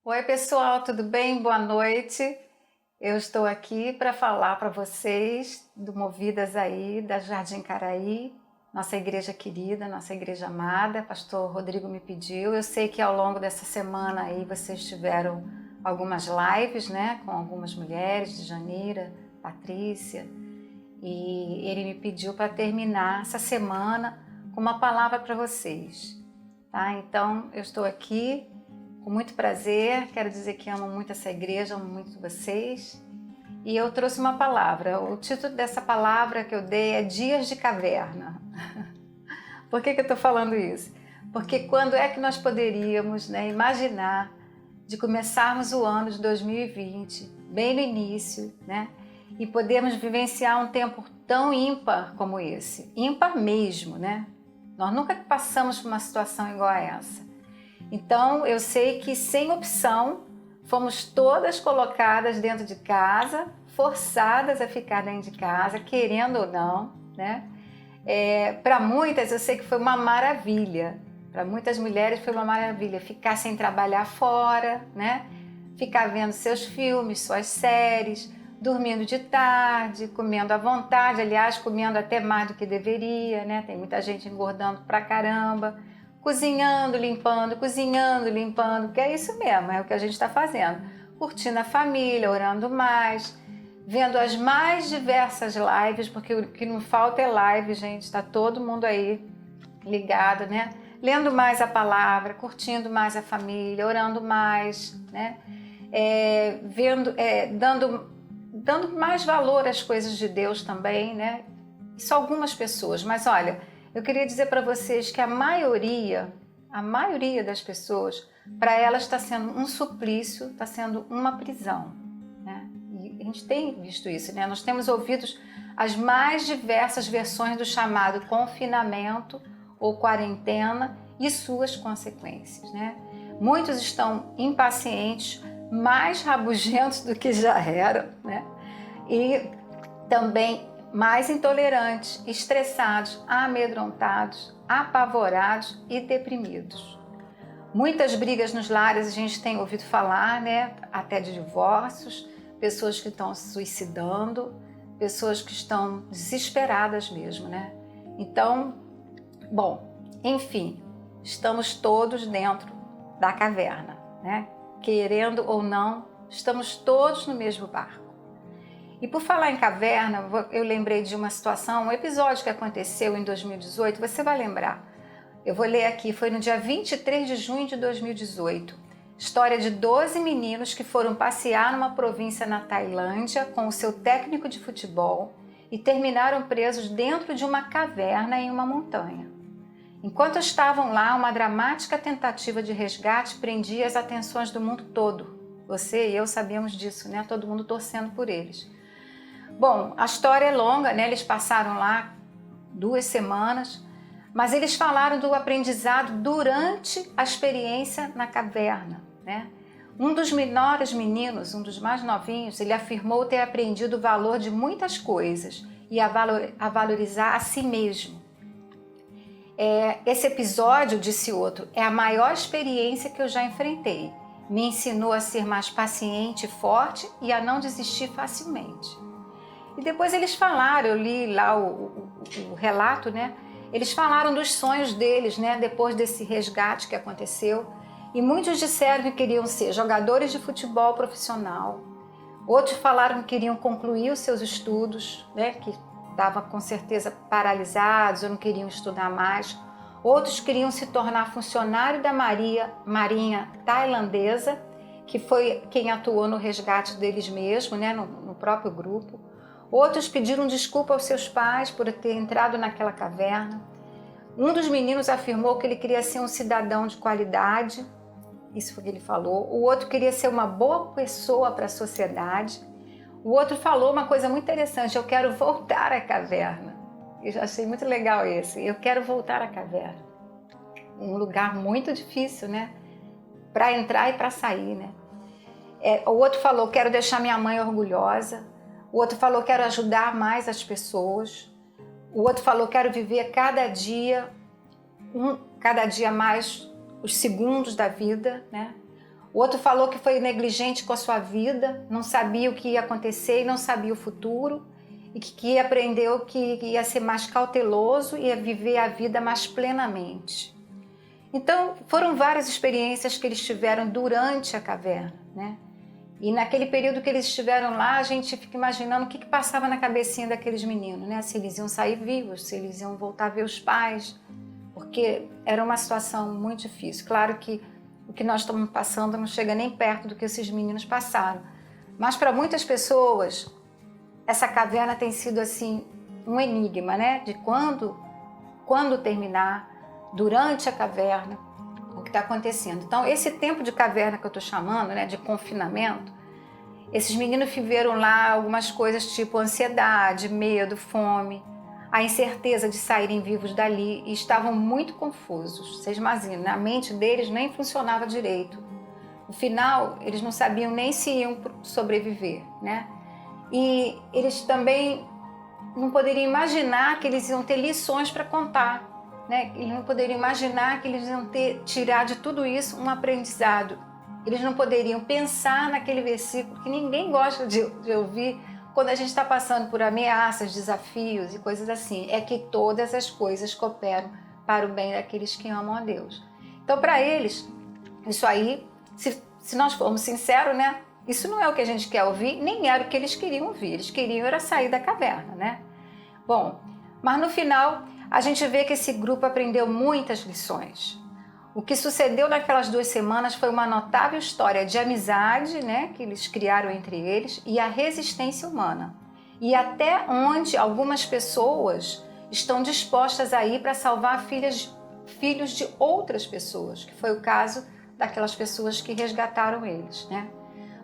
Oi, pessoal, tudo bem? Boa noite. Eu estou aqui para falar para vocês do Movidas aí, da Jardim Caraí, nossa igreja querida, nossa igreja amada. Pastor Rodrigo me pediu. Eu sei que ao longo dessa semana aí vocês tiveram algumas lives, né, com algumas mulheres, de Janira, Patrícia, e ele me pediu para terminar essa semana com uma palavra para vocês, tá? Então, eu estou aqui com muito prazer, quero dizer que amo muito essa igreja, amo muito vocês. E eu trouxe uma palavra. O título dessa palavra que eu dei é Dias de Caverna. Por que eu estou falando isso? Porque quando é que nós poderíamos, imaginar de começarmos o ano de 2020, bem no início, e podermos vivenciar um tempo tão ímpar como esse. Ímpar mesmo, né? Nós nunca passamos por uma situação igual a essa. Então, eu sei que sem opção, fomos todas colocadas dentro de casa, forçadas a ficar dentro de casa, querendo ou não, né? Para muitas, eu sei que foi uma maravilha. Para muitas mulheres foi uma maravilha ficar sem trabalhar fora, né? Ficar vendo seus filmes, suas séries, dormindo de tarde, comendo à vontade, aliás, comendo até mais do que deveria, né? Tem muita gente engordando pra caramba. Cozinhando, limpando, que é isso mesmo, é o que a gente está fazendo. Curtindo a família, orando mais, vendo as mais diversas lives, porque o que não falta é live, gente, está todo mundo aí ligado, né? Lendo mais a palavra, curtindo mais a família, orando mais, né? Dando mais valor às coisas de Deus também, né? Isso algumas pessoas, mas olha, eu queria dizer para vocês que a maioria das pessoas, para elas está sendo um suplício, está sendo uma prisão, né? E a gente tem visto isso, né? Nós temos ouvido as mais diversas versões do chamado confinamento ou quarentena e suas consequências, né? Muitos estão impacientes, mais rabugentos do que já eram, né? E também mais intolerantes, estressados, amedrontados, apavorados e deprimidos. Muitas brigas nos lares a gente tem ouvido falar, né? Até de divórcios, pessoas que estão se suicidando, pessoas que estão desesperadas mesmo, né? Então, bom, enfim, estamos todos dentro da caverna, né? Querendo ou não, estamos todos no mesmo barco. E por falar em caverna, eu lembrei de uma situação, um episódio que aconteceu em 2018, você vai lembrar. Eu vou ler aqui, foi no dia 23 de junho de 2018. História de 12 meninos que foram passear numa província na Tailândia com o seu técnico de futebol e terminaram presos dentro de uma caverna em uma montanha. Enquanto estavam lá, uma dramática tentativa de resgate prendia as atenções do mundo todo. Você e eu sabíamos disso, né? Todo mundo torcendo por eles. Bom, a história é longa, né? Eles passaram lá 2 semanas, mas eles falaram do aprendizado durante a experiência na caverna, né? Um dos menores meninos, um dos mais novinhos, ele afirmou ter aprendido o valor de muitas coisas e a valorizar a si mesmo. Esse episódio, disse outro, é a maior experiência que eu já enfrentei. Me ensinou a ser mais paciente e forte e a não desistir facilmente. E depois eles falaram, eu li lá o relato, né? Eles falaram dos sonhos deles, né? Depois desse resgate que aconteceu. E muitos disseram que queriam ser jogadores de futebol profissional. Outros falaram que queriam concluir os seus estudos, né? Que estavam com certeza paralisados ou não queriam estudar mais. Outros queriam se tornar funcionário da Marinha tailandesa, que foi quem atuou no resgate deles mesmo, né? No próprio grupo. Outros pediram desculpa aos seus pais por ter entrado naquela caverna. Um dos meninos afirmou que ele queria ser um cidadão de qualidade, isso foi o que ele falou. O outro queria ser uma boa pessoa para a sociedade. O outro falou uma coisa muito interessante, eu quero voltar à caverna. Eu achei muito legal esse, eu quero voltar à caverna. Um lugar muito difícil, né? Para entrar e para sair, né? O outro falou, quero deixar minha mãe orgulhosa. O outro falou, quero ajudar mais as pessoas. O outro falou, quero viver cada dia mais os segundos da vida, né? O outro falou que foi negligente com a sua vida, não sabia o que ia acontecer e não sabia o futuro, e que aprendeu que ia ser mais cauteloso e ia viver a vida mais plenamente. Então, foram várias experiências que eles tiveram durante a caverna, né? E naquele período que eles estiveram lá, a gente fica imaginando o que passava na cabecinha daqueles meninos, né? Se eles iam sair vivos, se eles iam voltar a ver os pais, porque era uma situação muito difícil. Claro que o que nós estamos passando não chega nem perto do que esses meninos passaram. Mas para muitas pessoas, essa caverna tem sido assim um enigma, né? De quando terminar, durante a caverna, o que está acontecendo. Então, esse tempo de caverna que eu estou chamando, né, de confinamento, esses meninos viveram lá algumas coisas tipo ansiedade, medo, fome, a incerteza de saírem vivos dali, e estavam muito confusos. Vocês imaginam, a mente deles nem funcionava direito. No final, eles não sabiam nem se iam sobreviver, né? E eles também não poderiam imaginar que eles iam ter lições para contar, né? Eles não poderiam imaginar que eles iam tirar de tudo isso um aprendizado. Eles não poderiam pensar naquele versículo que ninguém gosta de ouvir quando a gente está passando por ameaças, desafios e coisas assim. É que todas as coisas cooperam para o bem daqueles que amam a Deus. Então, para eles, isso aí, se nós formos sinceros, né? Isso não é o que a gente quer ouvir, nem era o que eles queriam ouvir. Eles queriam era sair da caverna, né? Bom, mas no final a gente vê que esse grupo aprendeu muitas lições. O que sucedeu naquelas 2 semanas foi uma notável história de amizade, né, que eles criaram entre eles, e a resistência humana. E até onde algumas pessoas estão dispostas a ir para salvar filhos de outras pessoas, que foi o caso daquelas pessoas que resgataram eles, né?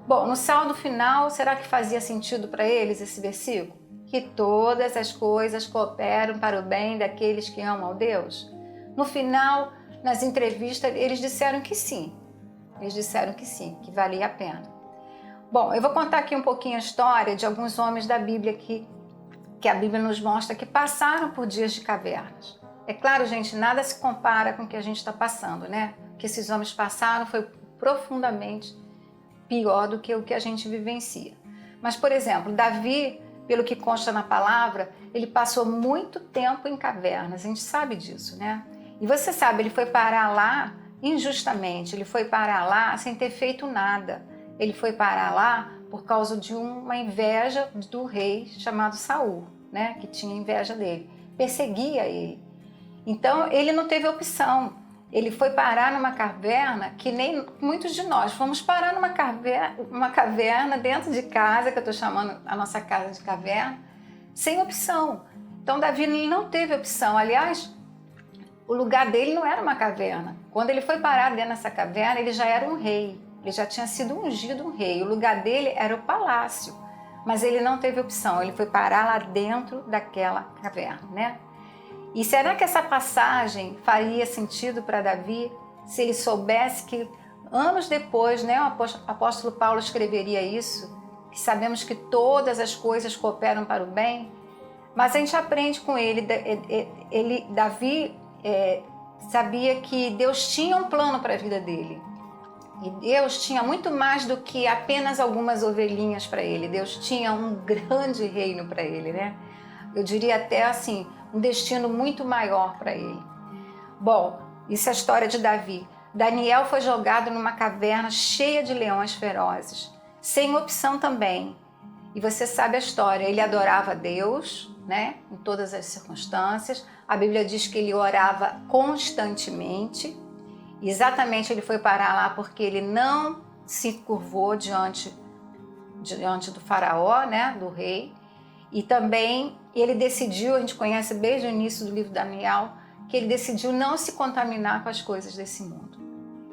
Bom, no saldo final, será que fazia sentido para eles esse versículo? Que todas as coisas cooperam para o bem daqueles que amam a Deus? No final, nas entrevistas, eles disseram que sim. Eles disseram que sim, que valia a pena. Bom, eu vou contar aqui um pouquinho a história de alguns homens da Bíblia que a Bíblia nos mostra que passaram por dias de cavernas. É claro, gente, nada se compara com o que a gente está passando, né? O que esses homens passaram foi profundamente pior do que o que a gente vivencia. Mas, por exemplo, Davi, pelo que consta na palavra, ele passou muito tempo em cavernas, a gente sabe disso, né? E você sabe, ele foi parar lá injustamente, ele foi parar lá sem ter feito nada. Ele foi parar lá por causa de uma inveja do rei chamado Saul, né? Que tinha inveja dele, perseguia ele. Então, ele não teve opção. Ele foi parar numa caverna que nem muitos de nós fomos parar numa caverna dentro de casa, que eu estou chamando a nossa casa de caverna, sem opção. Então, Davi não teve opção. Aliás, o lugar dele não era uma caverna. Quando ele foi parar dentro dessa caverna, ele já era um rei. Ele já tinha sido ungido um rei. O lugar dele era o palácio. Mas ele não teve opção. Ele foi parar lá dentro daquela caverna, né? E será que essa passagem faria sentido para Davi se ele soubesse que anos depois, né, o apóstolo Paulo escreveria isso, que sabemos que todas as coisas cooperam para o bem? Mas a gente aprende com ele, Davi sabia que Deus tinha um plano para a vida dele. E Deus tinha muito mais do que apenas algumas ovelhinhas para ele. Deus tinha um grande reino para ele, né? Eu diria até assim, um destino muito maior para ele. Bom, isso é a história de Davi. Daniel foi jogado numa caverna cheia de leões ferozes, sem opção também. E você sabe a história, ele adorava Deus, né, em todas as circunstâncias. A Bíblia diz que ele orava constantemente. Exatamente, ele foi parar lá porque ele não se curvou diante do faraó, né, do rei. E também ele decidiu, a gente conhece desde o início do livro de Daniel, que ele decidiu não se contaminar com as coisas desse mundo.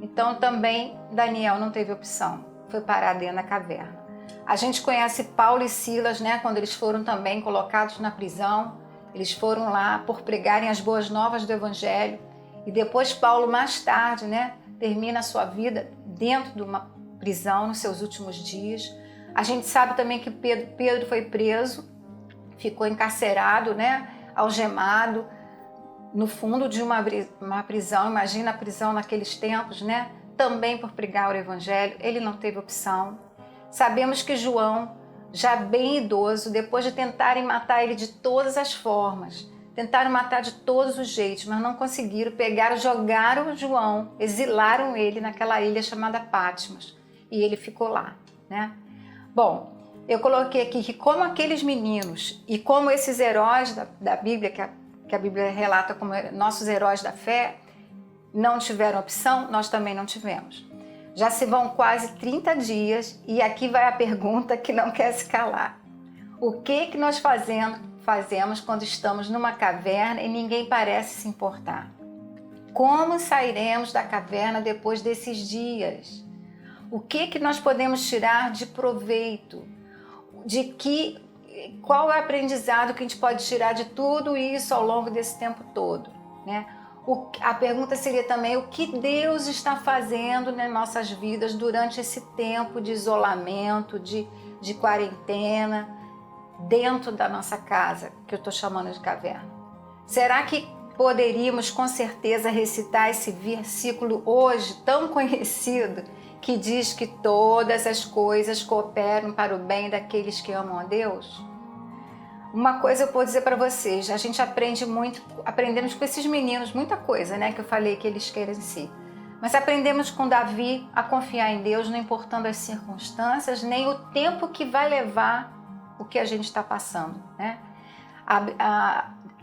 Então também Daniel não teve opção, foi parar dentro da caverna. A gente conhece Paulo e Silas, né, quando eles foram também colocados na prisão. Eles foram lá por pregarem as boas novas do Evangelho. E depois Paulo, mais tarde, né, termina a sua vida dentro de uma prisão nos seus últimos dias. A gente sabe também que Pedro foi preso, ficou encarcerado, né, algemado, no fundo de uma prisão. Imagina a prisão naqueles tempos, né? também por pregar o evangelho, ele não teve opção. Sabemos que João, já bem idoso, depois de tentarem matar ele de todas as formas, tentaram matar de todos os jeitos, mas não conseguiram, pegaram, jogaram João, exilaram ele naquela ilha chamada Patmos, e ele ficou lá, né? Bom, eu coloquei aqui que como aqueles meninos e como esses heróis da Bíblia, que a Bíblia relata como nossos heróis da fé, não tiveram opção, nós também não tivemos. Já se vão quase 30 dias e aqui vai a pergunta que não quer se calar. O que nós fazemos quando estamos numa caverna e ninguém parece se importar? Como sairemos da caverna depois desses dias? O que nós podemos tirar de proveito? Qual é o aprendizado que a gente pode tirar de tudo isso ao longo desse tempo todo, né? A pergunta seria também o que Deus está fazendo nas nossas vidas durante esse tempo de isolamento, de quarentena, dentro da nossa casa, que eu estou chamando de caverna. Será que poderíamos com certeza recitar esse versículo hoje tão conhecido, que diz que todas as coisas cooperam para o bem daqueles que amam a Deus? Uma coisa eu vou dizer para vocês, a gente aprendemos com esses meninos muita coisa, né, que eu falei que eles querem em si. Mas aprendemos com Davi a confiar em Deus, não importando as circunstâncias, nem o tempo que vai levar o que a gente está passando, né?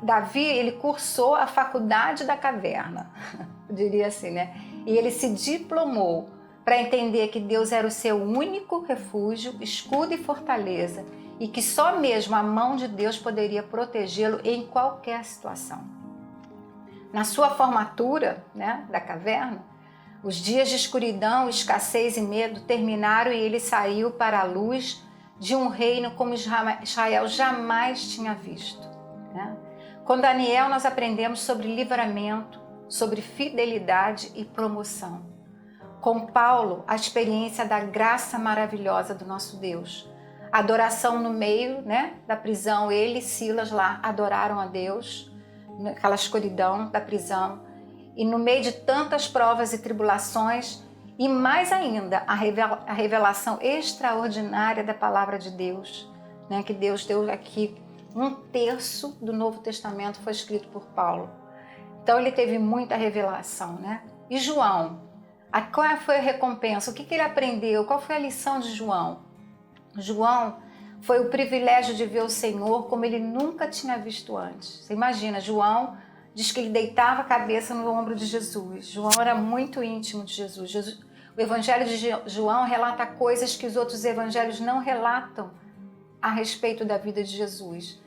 Davi, ele cursou a faculdade da caverna, eu diria assim, né? E ele se diplomou para entender que Deus era o seu único refúgio, escudo e fortaleza, e que só mesmo a mão de Deus poderia protegê-lo em qualquer situação. Na sua formatura, né, da caverna, os dias de escuridão, escassez e medo terminaram e ele saiu para a luz de um reino como Israel jamais tinha visto, né? Com Daniel nós aprendemos sobre livramento, sobre fidelidade e promoção. Com Paulo, a experiência da graça maravilhosa do nosso Deus. Adoração no meio, né, da prisão, ele e Silas lá adoraram a Deus, naquela escuridão da prisão. E no meio de tantas provas e tribulações, e mais ainda, a revelação extraordinária da palavra de Deus, né, que Deus deu aqui. 1/3 do Novo Testamento foi escrito por Paulo. Então ele teve muita revelação, né? E João, qual foi a recompensa? O que ele aprendeu? Qual foi a lição de João? João foi o privilégio de ver o Senhor como ele nunca tinha visto antes. Você imagina, João diz que ele deitava a cabeça no ombro de Jesus. João era muito íntimo de Jesus. O Evangelho de João relata coisas que os outros evangelhos não relatam a respeito da vida de Jesus.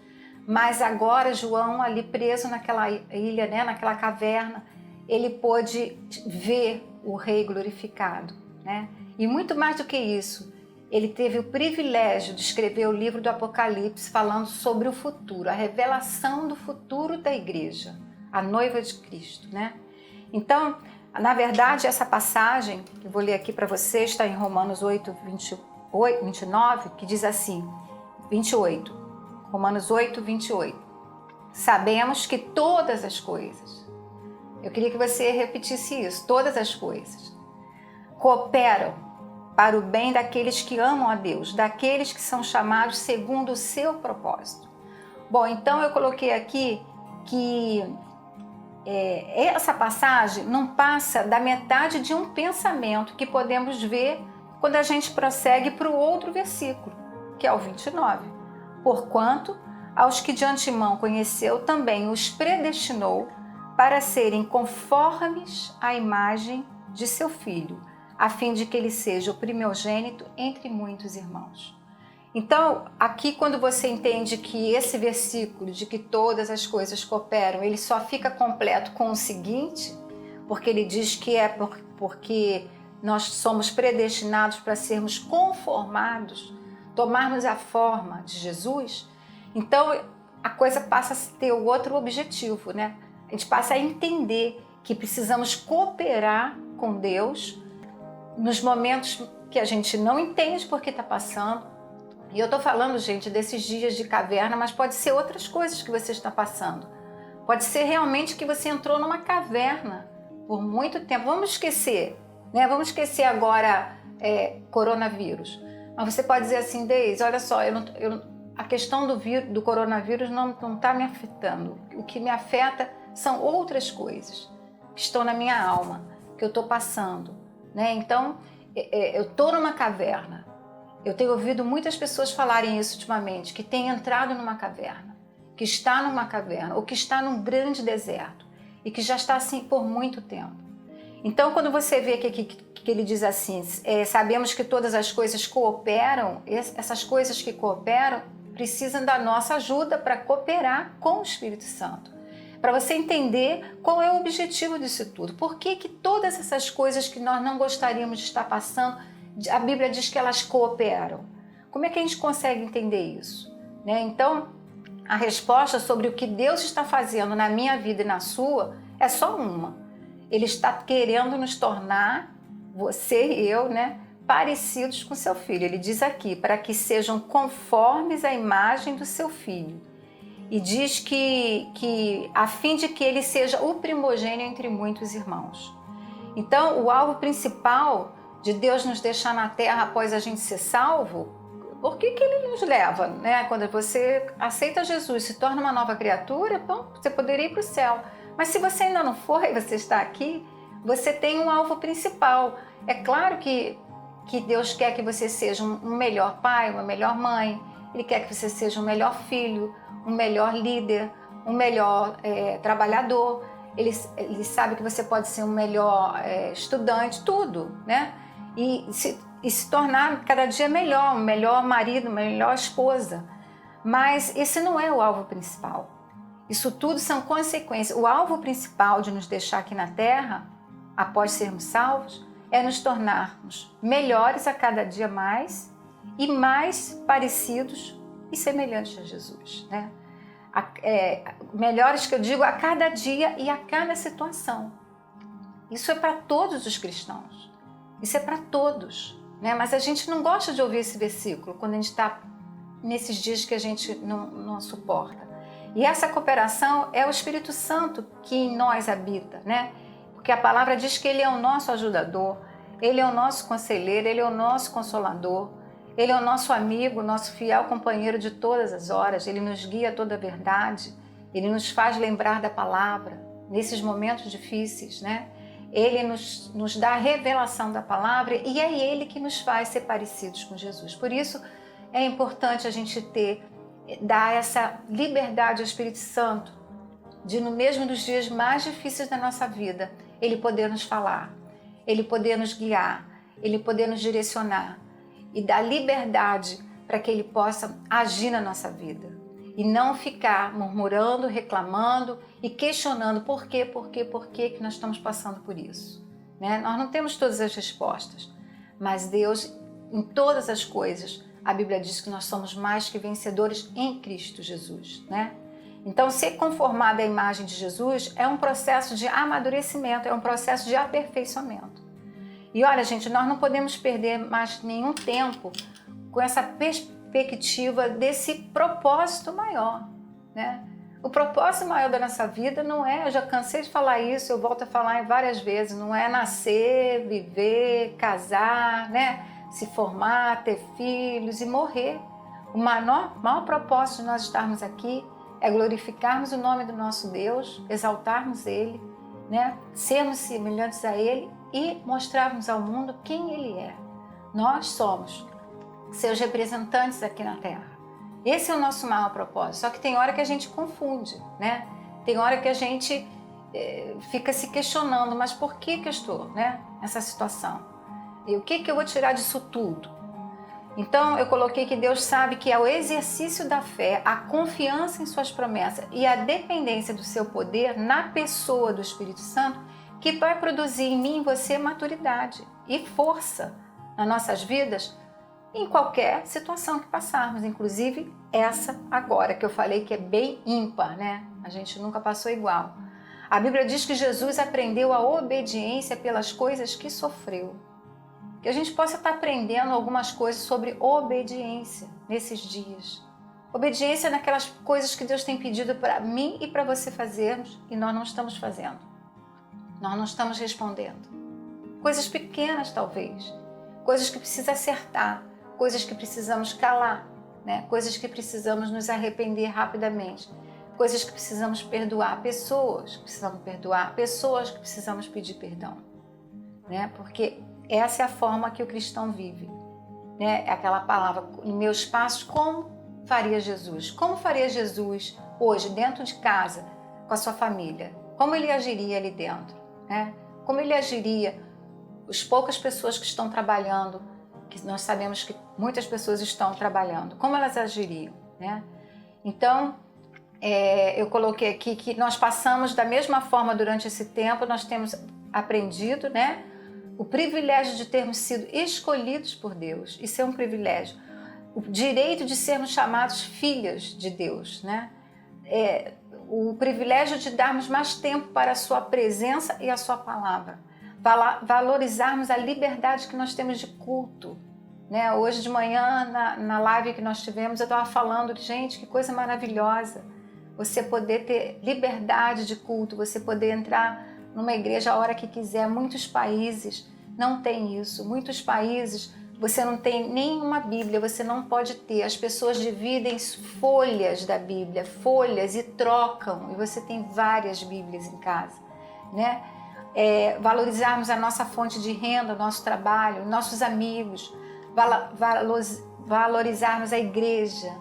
Mas agora João, ali preso naquela ilha, né, naquela caverna, ele pôde ver o Rei glorificado, né? E muito mais do que isso, ele teve o privilégio de escrever o livro do Apocalipse falando sobre o futuro, a revelação do futuro da igreja, a noiva de Cristo, né? Então, na verdade, essa passagem, que eu vou ler aqui para vocês, está em Romanos 8, 29, que diz assim, 28, Romanos 8, 28. Sabemos que todas as coisas, eu queria que você repetisse isso, todas as coisas, cooperam para o bem daqueles que amam a Deus, daqueles que são chamados segundo o seu propósito. Bom, então eu coloquei aqui que essa passagem não passa da metade de um pensamento que podemos ver quando a gente prossegue para o outro versículo, que é o 29. Porquanto, aos que de antemão conheceu, também os predestinou para serem conformes à imagem de seu Filho, a fim de que ele seja o primogênito entre muitos irmãos. Então, aqui quando você entende que esse versículo de que todas as coisas cooperam, ele só fica completo com o seguinte, porque ele diz que é porque nós somos predestinados para sermos conformados, tomarmos a forma de Jesus, então a coisa passa a ter o outro objetivo, né? A gente passa a entender que precisamos cooperar com Deus nos momentos que a gente não entende porque está passando. E eu estou falando, gente, desses dias de caverna, mas pode ser outras coisas que você está passando. Pode ser realmente que você entrou numa caverna por muito tempo. Vamos esquecer né? Vamos esquecer agora coronavírus. Mas você pode dizer assim, Deise, olha só, a questão do coronavírus não está me afetando. O que me afeta são outras coisas que estão na minha alma, que eu estou passando, né? Então, eu estou numa caverna. Eu tenho ouvido muitas pessoas falarem isso ultimamente, que tem entrado numa caverna, que está numa caverna, ou que está num grande deserto, e que já está assim por muito tempo. Então, quando você vê que ele diz assim, sabemos que todas as coisas cooperam, essas coisas que cooperam precisam da nossa ajuda para cooperar com o Espírito Santo. Para você entender qual é o objetivo disso tudo. Por que todas essas coisas que nós não gostaríamos de estar passando, a Bíblia diz que elas cooperam. Como é que a gente consegue entender isso? Né? Então, a resposta sobre o que Deus está fazendo na minha vida e na sua é só uma. Ele está querendo nos tornar, você e eu, né, parecidos com seu filho. Ele diz aqui, para que sejam conformes à imagem do seu filho. E diz que a fim de que ele seja o primogênito entre muitos irmãos. Então, o alvo principal de Deus nos deixar na terra após a gente ser salvo, por que ele nos leva? Né? Quando você aceita Jesus, se torna uma nova criatura, bom, você poderia ir para o céu. Mas se você ainda não foi, você está aqui, você tem um alvo principal. É claro que Deus quer que você seja um melhor pai, uma melhor mãe. Ele quer que você seja um melhor filho, um melhor líder, um melhor trabalhador. Ele sabe que você pode ser um melhor estudante, tudo, né? E se tornar cada dia melhor, um melhor marido, uma melhor esposa. Mas esse não é o alvo principal. Isso tudo são consequências. O alvo principal de nos deixar aqui na Terra, após sermos salvos, é nos tornarmos melhores a cada dia mais e mais parecidos e semelhantes a Jesus, né? Melhores que eu digo a cada dia e a cada situação. Isso é para todos os cristãos. Isso é para todos, né? Mas a gente não gosta de ouvir esse versículo quando a gente está nesses dias que a gente não suporta. E essa cooperação é o Espírito Santo que em nós habita, né? Porque a palavra diz que Ele é o nosso ajudador, Ele é o nosso conselheiro, Ele é o nosso consolador, Ele é o nosso amigo, nosso fiel companheiro de todas as horas, Ele nos guia a toda a verdade, Ele nos faz lembrar da palavra nesses momentos difíceis, né? Ele nos dá a revelação da palavra e é Ele que nos faz ser parecidos com Jesus. Por isso é importante a gente dar essa liberdade ao Espírito Santo, de no mesmo dos dias mais difíceis da nossa vida, Ele poder nos falar, Ele poder nos guiar, Ele poder nos direcionar e dar liberdade para que Ele possa agir na nossa vida e não ficar murmurando, reclamando e questionando por que que nós estamos passando por isso, né? Nós não temos todas as respostas, mas Deus, em todas as coisas, a Bíblia diz que nós somos mais que vencedores em Cristo Jesus, né? Então, ser conformado à imagem de Jesus é um processo de amadurecimento, é um processo de aperfeiçoamento. E olha, gente, nós não podemos perder mais nenhum tempo com essa perspectiva desse propósito maior, né? O propósito maior da nossa vida não é, eu já cansei de falar isso, eu volto a falar várias vezes, não é nascer, viver, casar, né? Se formar, ter filhos e morrer. O maior propósito de nós estarmos aqui é glorificarmos o nome do nosso Deus, exaltarmos Ele, né? Sermos semelhantes a Ele e mostrarmos ao mundo quem Ele é. Nós somos seus representantes aqui na Terra. Esse é o nosso maior propósito. Só que tem hora que a gente confunde, né? Tem hora que a gente fica se questionando, mas por que eu estou, né, nessa situação? E o que eu vou tirar disso tudo? Então, eu coloquei que Deus sabe que é o exercício da fé, a confiança em suas promessas e a dependência do seu poder na pessoa do Espírito Santo que vai produzir em mim e você maturidade e força nas nossas vidas em qualquer situação que passarmos, inclusive essa agora, que eu falei que é bem ímpar, né? A gente nunca passou igual. A Bíblia diz que Jesus aprendeu a obediência pelas coisas que sofreu. Que a gente possa estar aprendendo algumas coisas sobre obediência nesses dias. Obediência naquelas coisas que Deus tem pedido para mim e para você fazermos e nós não estamos fazendo. Nós não estamos respondendo. Coisas pequenas, talvez. Coisas que precisa acertar, coisas que precisamos calar, né? Coisas que precisamos nos arrepender rapidamente, coisas que precisamos perdoar, pessoas que precisamos perdoar, pessoas que precisamos pedir perdão, né? Porque essa é a forma que o cristão vive, né? É aquela palavra, em meus passos, como faria Jesus? Como faria Jesus hoje, dentro de casa, com a sua família? Como ele agiria ali dentro, né? Como ele agiria, as poucas pessoas que estão trabalhando, que nós sabemos que muitas pessoas estão trabalhando, como elas agiriam, né? Então, eu coloquei aqui que nós passamos da mesma forma durante esse tempo, nós temos aprendido, né? O privilégio de termos sido escolhidos por Deus, isso é um privilégio. O direito de sermos chamados filhas de Deus, né? O privilégio de darmos mais tempo para a sua presença e a sua palavra. Valorizarmos a liberdade que nós temos de culto, né? Hoje de manhã, na live que nós tivemos, eu estava falando, gente, que coisa maravilhosa você poder ter liberdade de culto, você poder entrar numa igreja a hora que quiser. Muitos países não têm isso, muitos países você não tem nenhuma Bíblia, você não pode ter, as pessoas dividem folhas da Bíblia, folhas, e trocam, e você tem várias Bíblias em casa, né? Valorizarmos a nossa fonte de renda, o nosso trabalho, nossos amigos, valorizarmos a igreja.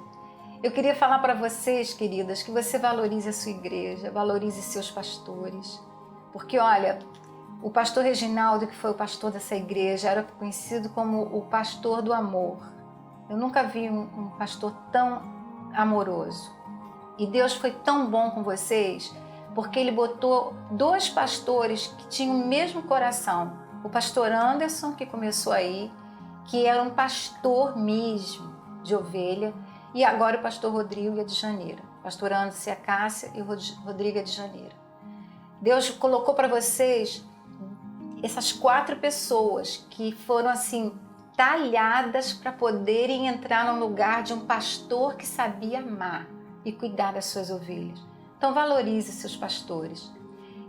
Eu queria falar para vocês, queridas, que você valorize a sua igreja, valorize seus pastores, porque olha, o pastor Reginaldo, que foi o pastor dessa igreja, era conhecido como o pastor do amor. Eu nunca vi um pastor tão amoroso. E Deus foi tão bom com vocês, porque Ele botou 2 pastores que tinham o mesmo coração. O pastor Anderson, que começou aí, que era um pastor mesmo de ovelha, e agora o pastor Rodrigo é de Janeiro. Pastor Anderson é a Cássia e o Rodrigo é de Janeiro. Deus colocou para vocês essas 4 pessoas que foram assim talhadas para poderem entrar no lugar de um pastor que sabia amar e cuidar das suas ovelhas. Então valorize seus pastores.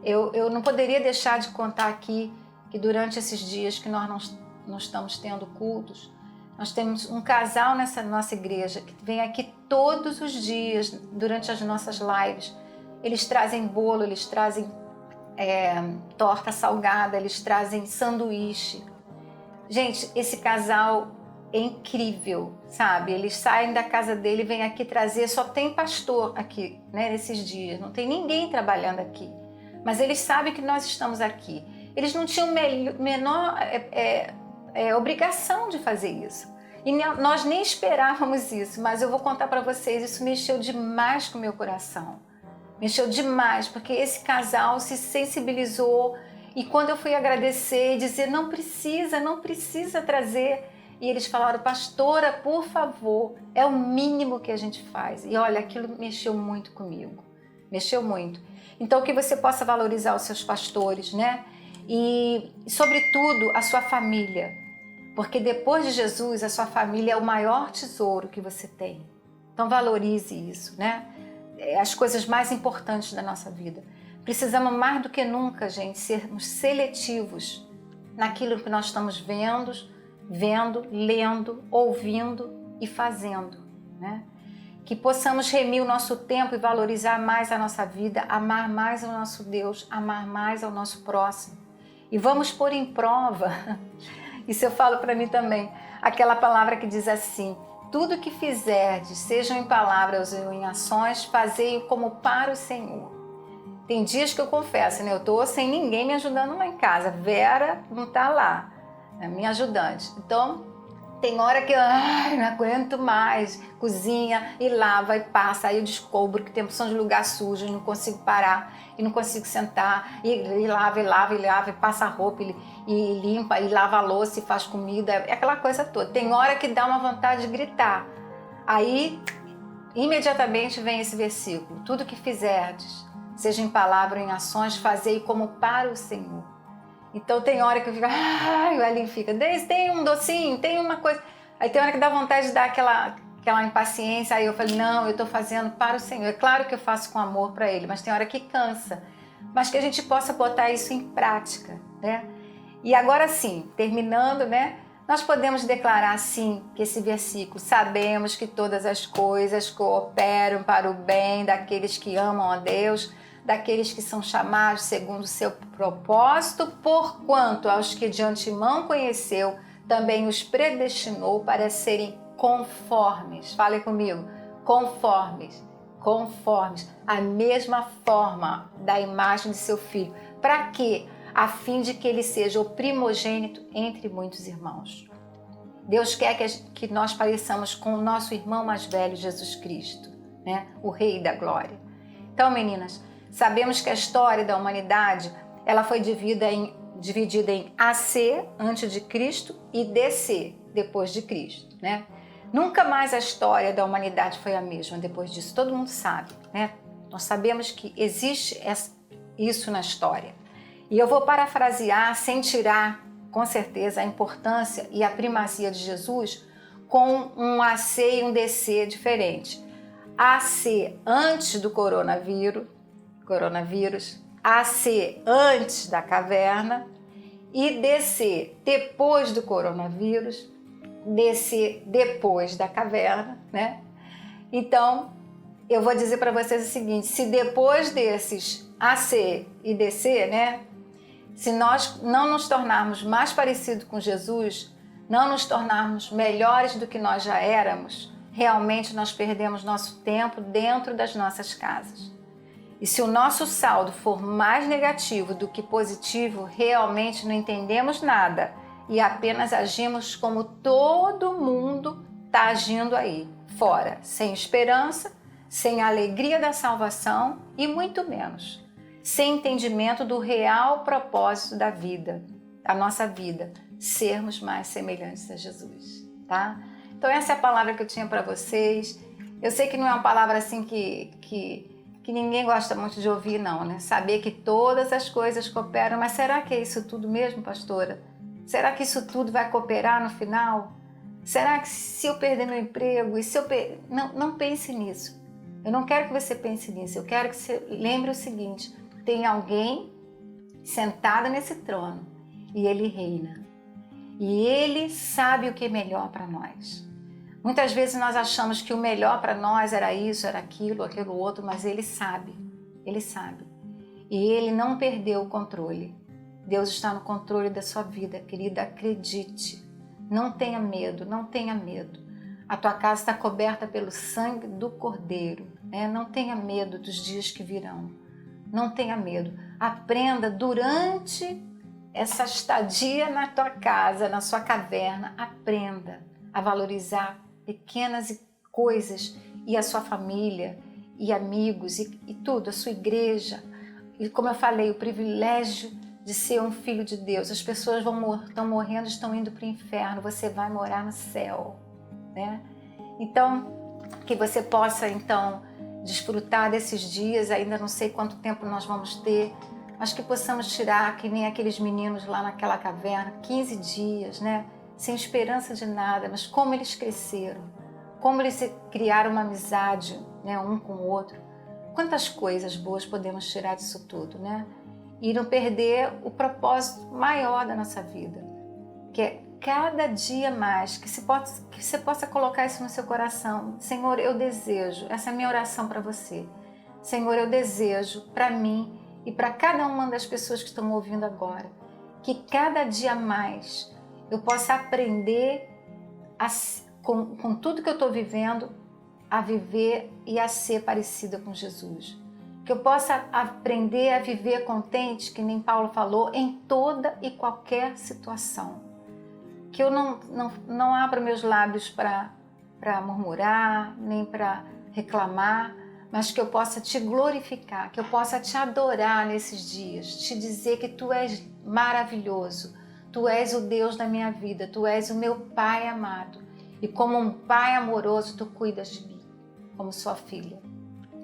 Eu não poderia deixar de contar aqui que durante esses dias que nós não estamos tendo cultos, nós temos um casal nessa nossa igreja que vem aqui todos os dias durante as nossas lives. Eles trazem bolo, eles trazem torta salgada, eles trazem sanduíche. Gente, esse casal é incrível, sabe? Eles saem da casa dele e vêm aqui trazer, só tem pastor aqui, né, nesses dias, não tem ninguém trabalhando aqui. Mas eles sabem que nós estamos aqui. Eles não tinham menor obrigação de fazer isso. E nós nem esperávamos isso, mas eu vou contar para vocês, isso mexeu demais com o meu coração. Mexeu demais, porque esse casal se sensibilizou, e quando eu fui agradecer e dizer não precisa trazer, e eles falaram, pastora, por favor, é o mínimo que a gente faz. E olha, aquilo mexeu muito comigo, mexeu muito. Então que você possa valorizar os seus pastores, né? E sobretudo a sua família, porque depois de Jesus a sua família é o maior tesouro que você tem. Então valorize isso, né? As coisas mais importantes da nossa vida. Precisamos mais do que nunca, gente, sermos seletivos naquilo que nós estamos vendo, lendo, ouvindo e fazendo, né? Que possamos remir o nosso tempo e valorizar mais a nossa vida, amar mais ao nosso Deus, amar mais ao nosso próximo. E vamos pôr em prova, isso eu falo para mim também, aquela palavra que diz assim, tudo que fizerdes, sejam em palavras ou em ações, fazei-o como para o Senhor. Tem dias que eu confesso, né? Eu estou sem ninguém me ajudando lá em casa. Vera não está lá, é minha ajudante. Então, tem hora que eu não aguento mais. Cozinha e lava e passa. Aí eu descubro que tem opção de lugar sujo, não consigo parar e não consigo sentar. E lava, e passa a roupa, e limpa, e lava a louça e faz comida. É aquela coisa toda. Tem hora que dá uma vontade de gritar. Aí, imediatamente vem esse versículo. Tudo que fizerdes, seja em palavra ou em ações, fazei como para o Senhor. Então tem hora que eu fico, o Elinho fica, tem um docinho, tem uma coisa. Aí tem hora que dá vontade de dar aquela impaciência, aí eu falo, não, eu estou fazendo para o Senhor. É claro que eu faço com amor para Ele, mas tem hora que cansa. Mas que a gente possa botar isso em prática, né? E agora sim, terminando, né? Nós podemos declarar assim que esse versículo: sabemos que todas as coisas cooperam para o bem daqueles que amam a Deus, daqueles que são chamados segundo o seu propósito, porquanto aos que de antemão conheceu, também os predestinou para serem conformes. Fale comigo, conformes, a mesma forma da imagem de seu filho. Para quê? A fim de que ele seja o primogênito entre muitos irmãos. Deus quer que nós pareçamos com o nosso irmão mais velho, Jesus Cristo, né? O Rei da Glória. Então, meninas, sabemos que a história da humanidade ela foi dividida em AC, antes de Cristo, e DC, depois de Cristo, né? Nunca mais a história da humanidade foi a mesma depois disso, todo mundo sabe, né? Nós sabemos que existe isso na história. E eu vou parafrasear, sem tirar, com certeza, a importância e a primazia de Jesus, com um AC e um DC diferente. AC antes do coronavírus, AC antes da caverna e DC depois do coronavírus, DC depois da caverna, né? Então, eu vou dizer para vocês o seguinte: se depois desses AC e DC, né? Se nós não nos tornarmos mais parecidos com Jesus, não nos tornarmos melhores do que nós já éramos, realmente nós perdemos nosso tempo dentro das nossas casas. E se o nosso saldo for mais negativo do que positivo, realmente não entendemos nada e apenas agimos como todo mundo está agindo aí, fora, sem esperança, sem a alegria da salvação e muito menos sem entendimento do real propósito da vida, da nossa vida, sermos mais semelhantes a Jesus, tá? Então essa é a palavra que eu tinha para vocês. Eu sei que não é uma palavra assim que ninguém gosta muito de ouvir, não, né? Saber que todas as coisas cooperam, mas será que é isso tudo mesmo, pastora? Será que isso tudo vai cooperar no final? Será que se eu perder meu emprego e se eu não pense nisso. Eu não quero que você pense nisso. Eu quero que você lembre o seguinte: tem alguém sentado nesse trono e ele reina. E ele sabe o que é melhor para nós. Muitas vezes nós achamos que o melhor para nós era isso, era aquilo outro, mas ele sabe. Ele sabe. E ele não perdeu o controle. Deus está no controle da sua vida, querida. Acredite. Não tenha medo, não tenha medo. A tua casa está coberta pelo sangue do Cordeiro, né? Não tenha medo dos dias que virão. Não tenha medo. Aprenda durante essa estadia na tua casa, na sua caverna, aprenda a valorizar pequenas coisas e a sua família e amigos e tudo, a sua igreja. E como eu falei, o privilégio de ser um filho de Deus. As pessoas estão morrendo, estão indo para o inferno. Você vai morar no céu, né? Então, que você possa então desfrutar desses dias. Ainda não sei quanto tempo nós vamos ter, mas que possamos tirar, que nem aqueles meninos lá naquela caverna, 15 dias, né? Sem esperança de nada, mas como eles cresceram, como eles criaram uma amizade, né? Um com o outro. Quantas coisas boas podemos tirar disso tudo, né? E não perder o propósito maior da nossa vida, que é cada dia mais, que você possa colocar isso no seu coração. Senhor, eu desejo, essa é a minha oração para você. Senhor, eu desejo para mim e para cada uma das pessoas que estão me ouvindo agora, que cada dia mais eu possa aprender com tudo que eu estou vivendo, a viver e a ser parecida com Jesus. Que eu possa aprender a viver contente, que nem Paulo falou, em toda e qualquer situação. Que eu não abra meus lábios para murmurar, nem para reclamar, mas que eu possa te glorificar, que eu possa te adorar nesses dias, te dizer que tu és maravilhoso, tu és o Deus da minha vida, tu és o meu Pai amado. E como um Pai amoroso, tu cuidas de mim, como sua filha.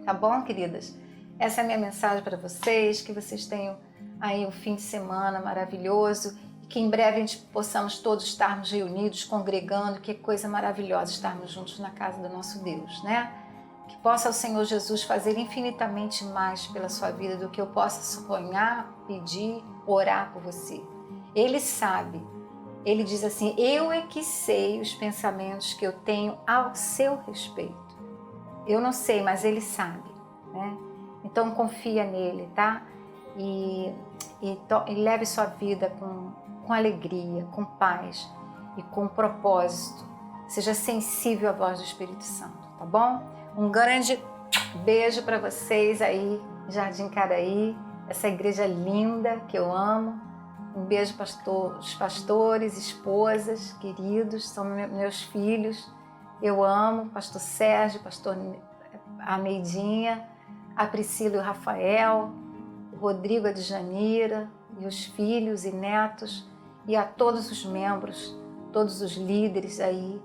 Tá bom, queridas? Essa é a minha mensagem para vocês, que vocês tenham aí um fim de semana maravilhoso, que em breve a gente possamos todos estarmos reunidos, congregando, que coisa maravilhosa estarmos juntos na casa do nosso Deus, né? Que possa o Senhor Jesus fazer infinitamente mais pela sua vida do que eu possa sonhar, pedir, orar por você. Ele sabe. Ele diz assim: eu é que sei os pensamentos que eu tenho ao seu respeito. Eu não sei, mas ele sabe, né? Então confia nele, tá? E leve sua vida com alegria, com paz e com propósito. Seja sensível à voz do Espírito Santo, tá bom? Um grande beijo para vocês aí, Jardim Caraí, essa igreja linda que eu amo. Um beijo para os pastores, esposas, queridos, são meus filhos. Eu amo pastor Sérgio, pastor a Neidinha, a Priscila e o Rafael, o Rodrigo, a Djanira, e os filhos e netos, e a todos os membros, todos os líderes aí.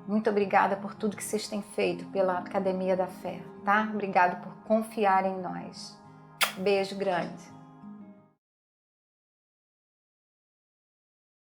Muito obrigada por tudo que vocês têm feito pela Academia da Fé, tá? Obrigada por confiar em nós. Beijo grande.